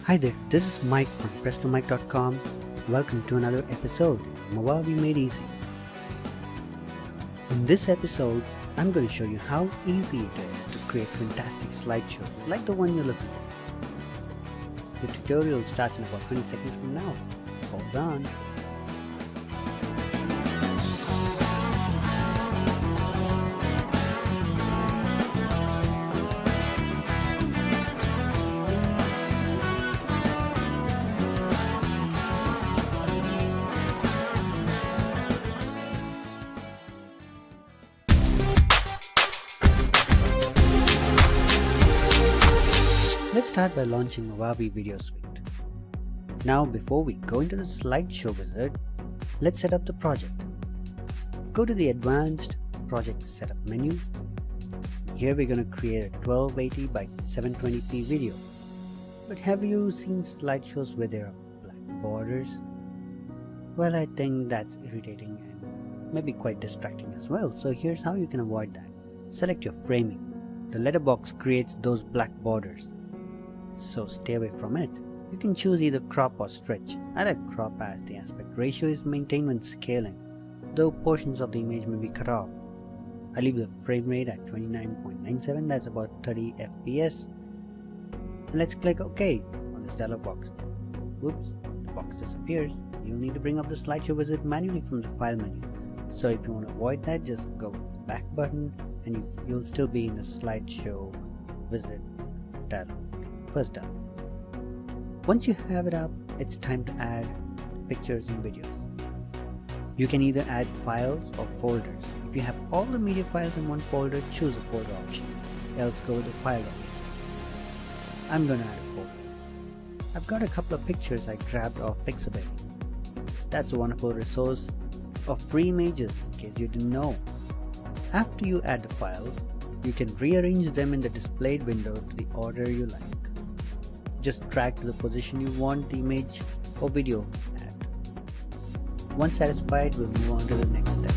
Hi there, this is Mike from PrestoMike.com. Welcome to another episode of MovAvi Made Easy. In this episode, I'm going to show you how easy it is to create fantastic slideshows like the one you're looking at. The tutorial starts in about 20 seconds from now. Hold on. Let's start by launching MovAvi Video Suite. Now, before we go into the slideshow wizard, let's set up the project. Go to the Advanced Project Setup menu. Here we're going to create a 1280 by 720p video. But have you seen slideshows where there are black borders? Well, I think that's irritating and maybe quite distracting as well. So here's how you can avoid that. Select your framing. The letterbox creates those black borders, so stay away from it. You can choose either crop or stretch. I like crop as the aspect ratio is maintained when scaling, though portions of the image may be cut off. I leave the frame rate at 29.97, that's about 30 FPS. And let's click OK on this dialog box. Oops, the box disappears. You'll need to bring up the slideshow wizard manually from the file menu. So if you want to avoid that, just go with the back button and you'll still be in the slideshow wizard dialog. First dialog. Once you have it up, it's time to add pictures and videos. You can either add files or folders. If you have all the media files in one folder, choose a folder option, else go with the file option. I'm gonna add a folder. I've got a couple of pictures I grabbed off Pixabay. That's a wonderful resource of free images in case you didn't know. After you add the files, you can rearrange them in the displayed window to the order you like. Just drag to the position you want the image or video at. Once satisfied, we'll move on to the next step.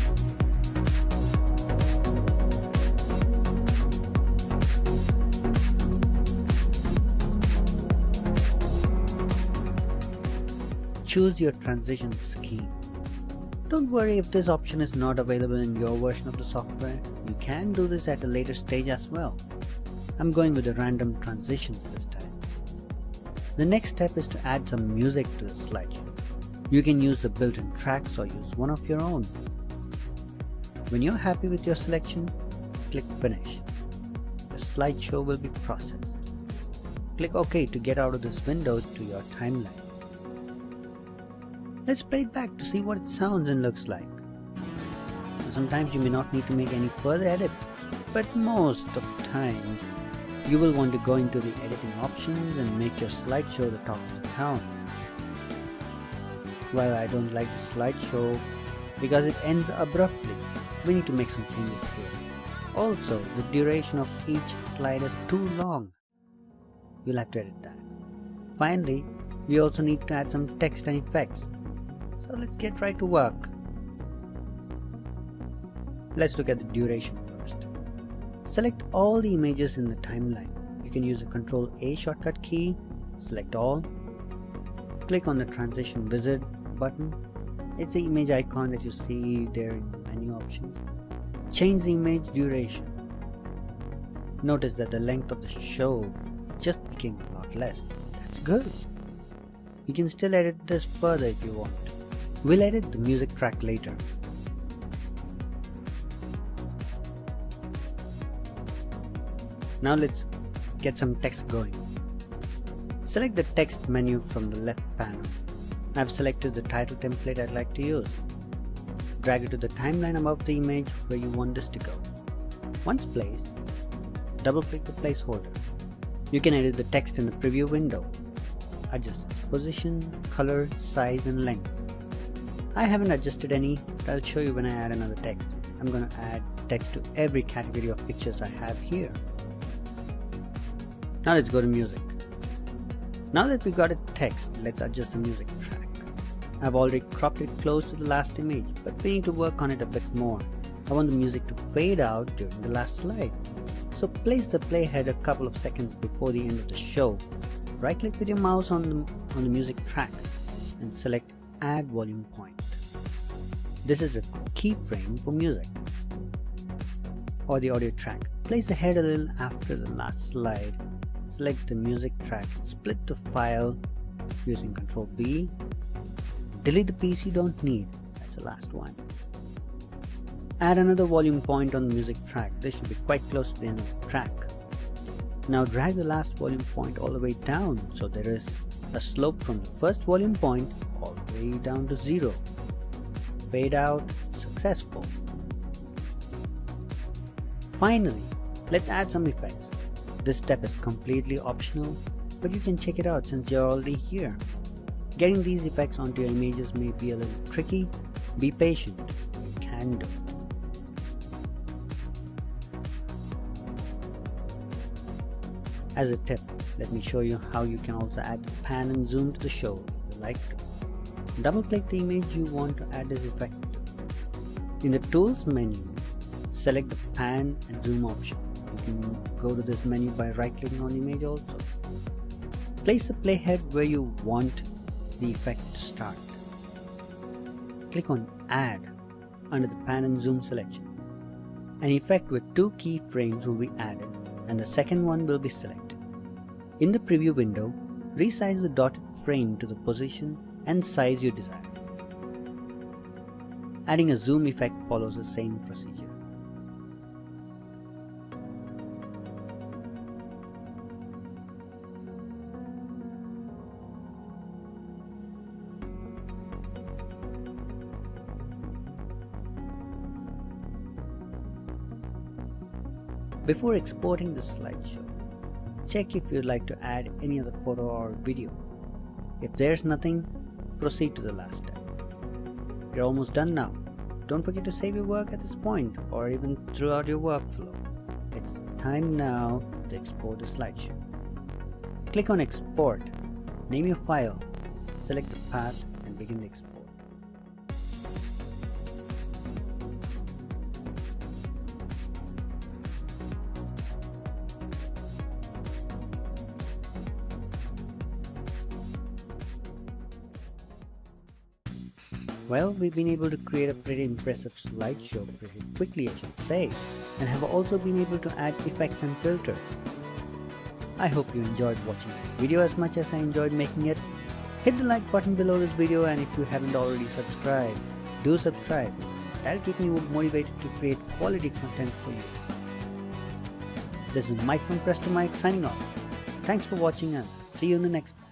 Choose your transition scheme. Don't worry if this option is not available in your version of the software. You can do this at a later stage as well. I'm going with the random transitions this time. The next step is to add some music to the slideshow. You can use the built-in tracks or use one of your own. When you're happy with your selection, click Finish. The slideshow will be processed. Click OK to get out of this window to your timeline. Let's play it back to see what it sounds and looks like. Sometimes you may not need to make any further edits, but most of the time you will want to go into the editing options and make your slideshow the talk of the town. While I don't like the slideshow because it ends abruptly, we need to make some changes here. Also, the duration of each slide is too long. We'll have to edit that. Finally, we also need to add some text and effects. So let's get right to work. Let's look at the duration first. Select all the images in the timeline. You can use the Ctrl+A shortcut key, select all, click on the transition wizard button. It's the image icon that you see there in the menu options. Change the image duration. Notice that the length of the show just became a lot less. That's good. You can still edit this further if you want. We'll edit the music track later. Now let's get some text going. Select the text menu from the left panel. I've selected the title template I'd like to use. Drag it to the timeline above the image where you want this to go. Once placed, double-click the placeholder. You can edit the text in the preview window. Adjust its position, color, size, and length. I haven't adjusted any, but I'll show you when I add another text. I'm going to add text to every category of pictures I have here. Now let's go to music. Now that we got a text, let's adjust the music track. I've already cropped it close to the last image, but we need to work on it a bit more. I want the music to fade out during the last slide. So place the playhead a couple of seconds before the end of the show. Right click with your mouse on the music track and select Add Volume Point. This is a keyframe for music or the audio track. Place the head a little after the last slide. Select the music track and split the file using Ctrl B. Delete the piece you don't need. That's the last one. Add another volume point on the music track. This should be quite close to the end of the track. Now drag the last volume point all the way down so there is a slope from the first volume point all the way down to 0. Fade out, successful. Finally, let's add some effects. This step is completely optional, but you can check it out since you're already here. Getting these effects onto your images may be a little tricky. Be patient, you can do it. As a tip, let me show you how you can also add pan and zoom to the show if you like to. Double click the image you want to add this effect to. In the Tools menu, select the pan and zoom option. You can go to this menu by right clicking on the image also. Place the playhead where you want the effect to start. Click on Add under the pan and zoom selection. An effect with 2 keyframes will be added and the second one will be selected. In the preview window, resize the dotted frame to the position and size you desire. Adding a zoom effect follows the same procedure. Before exporting the slideshow, check if you'd like to add any other photo or video. If there's nothing, proceed to the last step. You're almost done now. Don't forget to save your work at this point or even throughout your workflow. It's time now to export the slideshow. Click on Export, name your file, select the path and begin the export. Well, we've been able to create a pretty impressive slideshow pretty quickly, I should say, and have also been able to add effects and filters. I hope you enjoyed watching this video as much as I enjoyed making it. Hit the like button below this video, and if you haven't already subscribed, do subscribe. That'll keep me motivated to create quality content for you. This is Mike from Presto Mike signing off. Thanks for watching and see you in the next one.